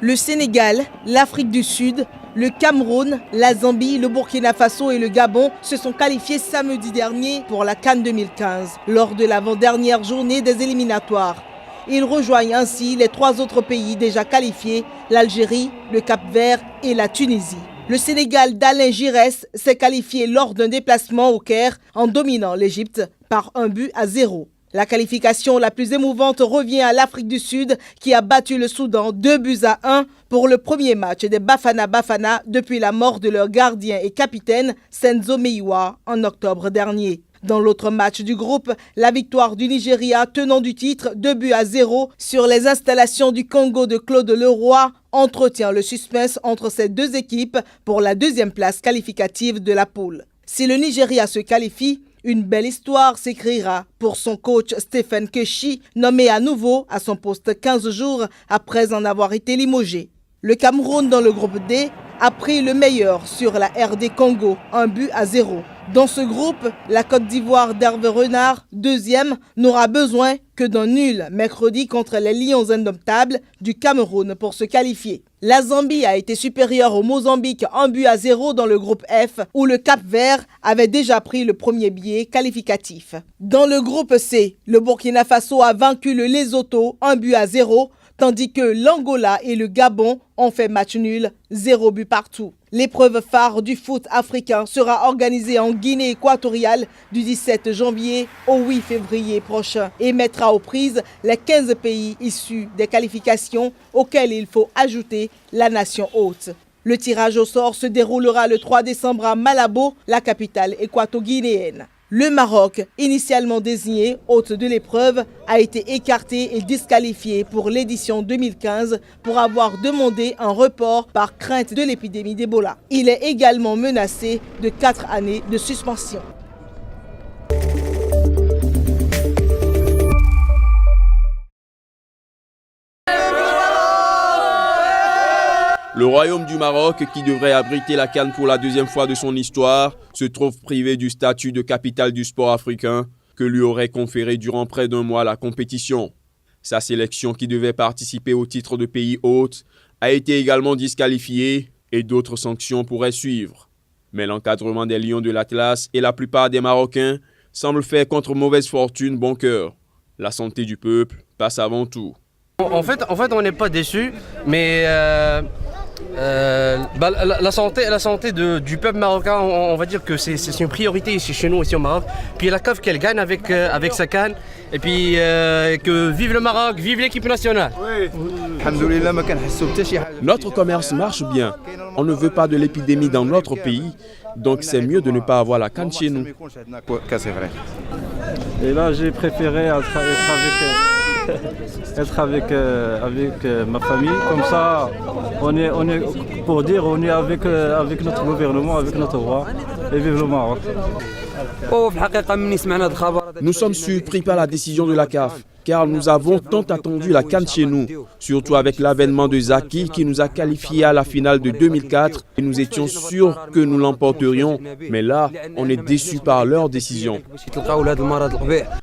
Le Sénégal, l'Afrique du Sud, le Cameroun, la Zambie, le Burkina Faso et le Gabon se sont qualifiés samedi dernier pour la CAN 2015 lors de l'avant-dernière journée des éliminatoires. Ils rejoignent ainsi les 3 autres pays déjà qualifiés, l'Algérie, le Cap-Vert et la Tunisie. Le Sénégal d'Alain Giresse s'est qualifié lors d'un déplacement au Caire en dominant l'Égypte par 1-0. La qualification la plus émouvante revient à l'Afrique du Sud qui a battu le Soudan 2-1 pour le premier match des Bafana Bafana depuis la mort de leur gardien et capitaine Senzo Meyiwa en octobre dernier. Dans l'autre match du groupe, la victoire du Nigeria tenant du titre 2-0 sur les installations du Congo de Claude Leroy entretient le suspense entre ces deux équipes pour la deuxième place qualificative de la poule. Si le Nigeria se qualifie, une belle histoire s'écrira pour son coach Stephen Keshi, nommé à nouveau à son poste 15 jours après en avoir été limogé. Le Cameroun dans le groupe D a pris le meilleur sur la RD Congo, 1-0. Dans ce groupe, la Côte d'Ivoire d'Hervé Renard, deuxième, n'aura besoin que d'un nul mercredi contre les Lions indomptables du Cameroun pour se qualifier. La Zambie a été supérieure au Mozambique 1-0 dans le groupe F où le Cap-Vert avait déjà pris le premier billet qualificatif. Dans le groupe C, le Burkina Faso a vaincu le Lesotho 1-0 tandis que l'Angola et le Gabon ont fait match nul, 0 but partout. L'épreuve phare du foot africain sera organisée en Guinée équatoriale du 17 janvier au 8 février prochain et mettra aux prises les 15 pays issus des qualifications auxquels il faut ajouter la nation hôte. Le tirage au sort se déroulera le 3 décembre à Malabo, la capitale équato-guinéenne. Le Maroc, initialement désigné hôte de l'épreuve, a été écarté et disqualifié pour l'édition 2015 pour avoir demandé un report par crainte de l'épidémie d'Ebola. Il est également menacé de 4 années de suspension. Le royaume du Maroc, qui devrait abriter la CAN pour la deuxième fois de son histoire, se trouve privé du statut de capitale du sport africain que lui aurait conféré durant près d'un mois la compétition. Sa sélection, qui devait participer au titre de pays hôte, a été également disqualifiée et d'autres sanctions pourraient suivre. Mais l'encadrement des Lions de l'Atlas et la plupart des Marocains semblent faire contre mauvaise fortune bon cœur. La santé du peuple passe avant tout. En fait, on n'est pas déçus, mais la santé du peuple marocain, on va dire que c'est une priorité ici chez nous, ici au Maroc. Puis la CAF qu'elle gagne avec sa CAN, et puis que vive le Maroc, vive l'équipe nationale. Notre commerce marche bien. On ne veut pas de l'épidémie dans notre pays, donc c'est mieux de ne pas avoir la CAN chez nous. Et là, j'ai préféré être avec ma famille, comme ça on est avec notre gouvernement, avec notre roi, et vive le Maroc. Nous sommes surpris par la décision de la CAF, car nous avons tant attendu la CAN chez nous, surtout avec l'avènement de Zaki qui nous a qualifiés à la finale de 2004 et nous étions sûrs que nous l'emporterions, mais là, on est déçus par leur décision.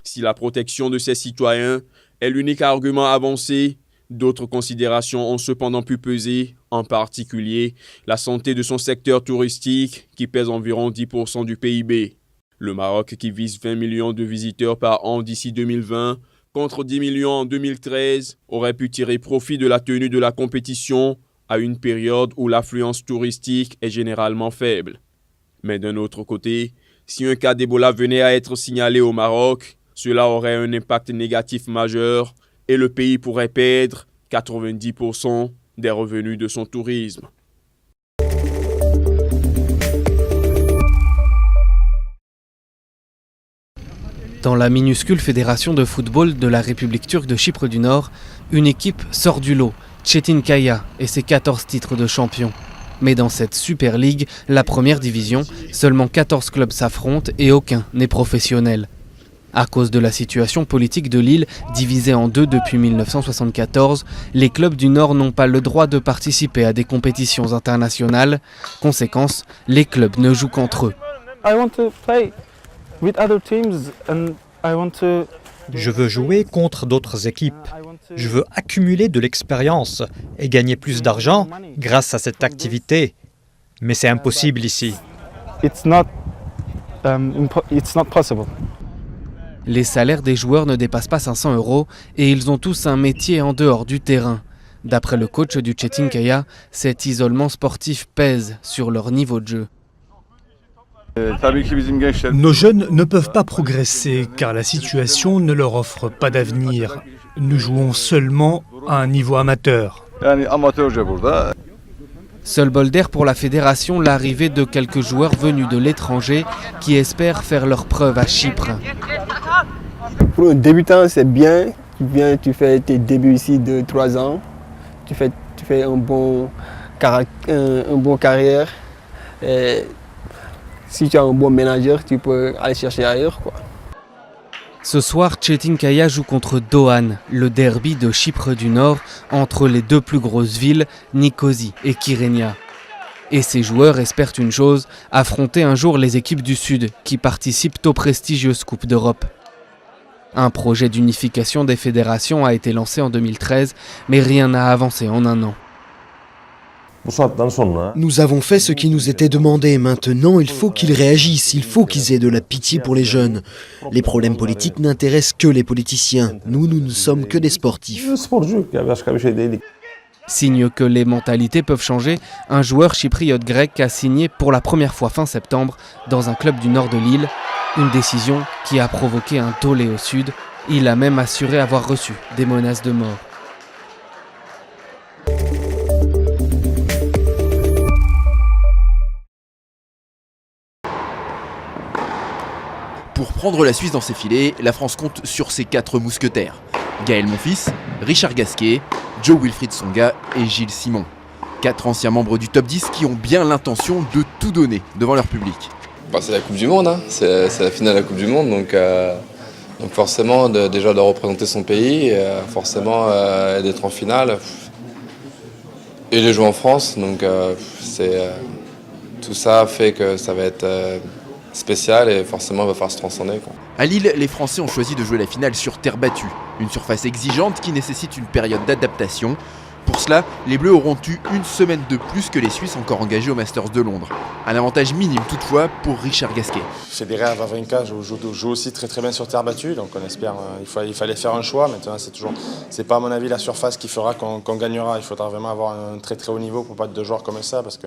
Si la protection de ses citoyens est l'unique argument avancé, d'autres considérations ont cependant pu peser, en particulier la santé de son secteur touristique qui pèse environ 10% du PIB. Le Maroc, qui vise 20 millions de visiteurs par an d'ici 2020, contre 10 millions en 2013, aurait pu tirer profit de la tenue de la compétition à une période où l'affluence touristique est généralement faible. Mais d'un autre côté, si un cas d'Ebola venait à être signalé au Maroc, cela aurait un impact négatif majeur et le pays pourrait perdre 90% des revenus de son tourisme. Dans la minuscule fédération de football de la République turque de Chypre du Nord, une équipe sort du lot, Çetinkaya et ses 14 titres de champion. Mais dans cette Super League, la première division, seulement 14 clubs s'affrontent et aucun n'est professionnel. À cause de la situation politique de l'île, divisée en deux depuis 1974, les clubs du Nord n'ont pas le droit de participer à des compétitions internationales. Conséquence, les clubs ne jouent qu'entre eux. I want to play with other teams and I want to Je veux jouer contre d'autres équipes. Je veux accumuler de l'expérience et gagner plus d'argent grâce à cette activité. Mais c'est impossible ici. It's not possible. Les salaires des joueurs ne dépassent pas 500 € et ils ont tous un métier en dehors du terrain. D'après le coach du Çetinkaya, cet isolement sportif pèse sur leur niveau de jeu. Nos jeunes ne peuvent pas progresser car la situation ne leur offre pas d'avenir. Nous jouons seulement à un niveau amateur. Seul bol d'air pour la fédération, l'arrivée de quelques joueurs venus de l'étranger qui espèrent faire leur preuve à Chypre. Pour un débutant, c'est bien. Tu viens, tu fais tes débuts ici de 3 ans. Tu fais un bon carrière. Et si tu as un bon manager, tu peux aller chercher ailleurs, quoi. Ce soir, Çetinkaya joue contre Doğan, le derby de Chypre du Nord entre les deux plus grosses villes, Nicosie et Kyrenia. Et ses joueurs espèrent une chose, affronter un jour les équipes du Sud qui participent aux prestigieuses Coupes d'Europe. Un projet d'unification des fédérations a été lancé en 2013, mais rien n'a avancé en un an. Nous avons fait ce qui nous était demandé. Maintenant, il faut qu'ils réagissent. Il faut qu'ils aient de la pitié pour les jeunes. Les problèmes politiques n'intéressent que les politiciens. Nous ne sommes que des sportifs. Signe que les mentalités peuvent changer, un joueur chypriote grec a signé pour la première fois fin septembre dans un club du nord de l'île. Une décision qui a provoqué un tollé au sud. Il a même assuré avoir reçu des menaces de mort. Pour prendre la Suisse dans ses filets, la France compte sur ses 4 mousquetaires. Gaël Monfils, Richard Gasquet, Joe Wilfried Tsonga et Gilles Simon. 4 anciens membres du top 10 qui ont bien l'intention de tout donner devant leur public. C'est la Coupe du Monde, hein. C'est la finale de la Coupe du Monde, donc forcément déjà de représenter son pays, forcément d'être en finale et de jouer en France. Donc tout ça fait que ça va être spécial et forcément il va falloir se transcender, quoi. À Lille, les Français ont choisi de jouer la finale sur terre battue, une surface exigeante qui nécessite une période d'adaptation. Pour cela, les Bleus auront eu une semaine de plus que les Suisses encore engagés au Masters de Londres. Un avantage minime toutefois pour Richard Gasquet. Federer, Wawrinka joue aussi très bien sur terre battue, donc on espère, il fallait faire un choix. Maintenant, c'est pas à mon avis la surface qui fera qu'on gagnera. Il faudra vraiment avoir un très haut niveau pour battre 2 joueurs comme ça, parce que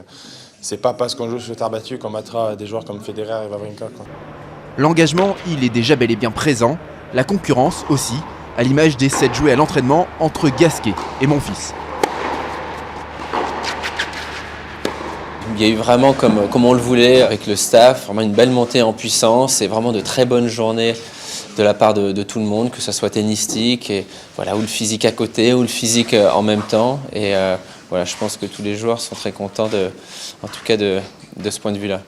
c'est pas parce qu'on joue sur terre battue qu'on battra des joueurs comme Federer et Wawrinka, quoi. L'engagement, il est déjà bel et bien présent. La concurrence aussi, à l'image des 7 joués à l'entraînement entre Gasquet et Monfils. Il y a eu vraiment comme on le voulait avec le staff, vraiment une belle montée en puissance et vraiment de très bonnes journées de la part de tout le monde, que ce soit tennistique, et voilà, ou le physique à côté, ou le physique en même temps. Et voilà, je pense que tous les joueurs sont très contents en tout cas de ce point de vue-là.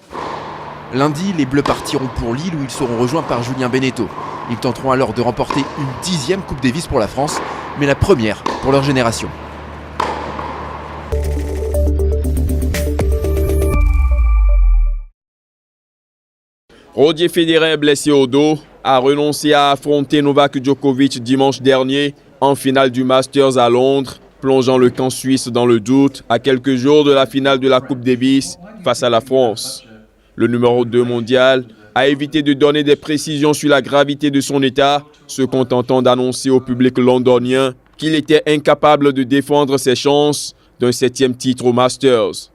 Lundi, les Bleus partiront pour Lille où ils seront rejoints par Julien Beneteau. Ils tenteront alors de remporter une 10e Coupe Davis pour la France, mais la première pour leur génération. Roger Federer, blessé au dos, a renoncé à affronter Novak Djokovic dimanche dernier en finale du Masters à Londres, plongeant le camp suisse dans le doute à quelques jours de la finale de la Coupe Davis face à la France. Le numéro 2 mondial a évité de donner des précisions sur la gravité de son état, se contentant d'annoncer au public londonien qu'il était incapable de défendre ses chances d'un 7e titre au Masters.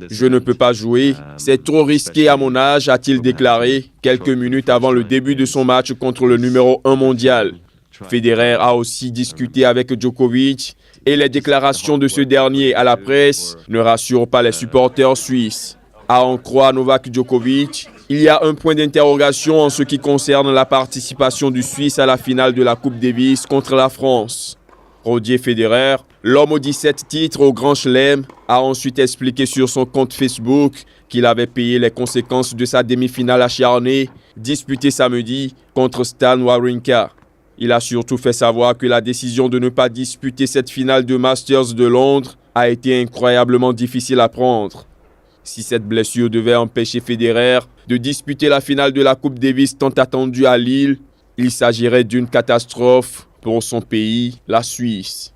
Je ne peux pas jouer, c'est trop risqué à mon âge, a-t-il déclaré quelques minutes avant le début de son match contre le numéro 1 mondial. Federer a aussi discuté avec Djokovic et les déclarations de ce dernier à la presse ne rassurent pas les supporters suisses. À en croire Novak Djokovic, il y a un point d'interrogation en ce qui concerne la participation du Suisse à la finale de la Coupe Davis contre la France. Roger Federer, l'homme aux 17 titres au Grand Chelem, a ensuite expliqué sur son compte Facebook qu'il avait payé les conséquences de sa demi-finale acharnée, disputée samedi contre Stan Wawrinka. Il a surtout fait savoir que la décision de ne pas disputer cette finale de Masters de Londres a été incroyablement difficile à prendre. Si cette blessure devait empêcher Federer de disputer la finale de la Coupe Davis tant attendue à Lille, il s'agirait d'une catastrophe pour son pays, la Suisse.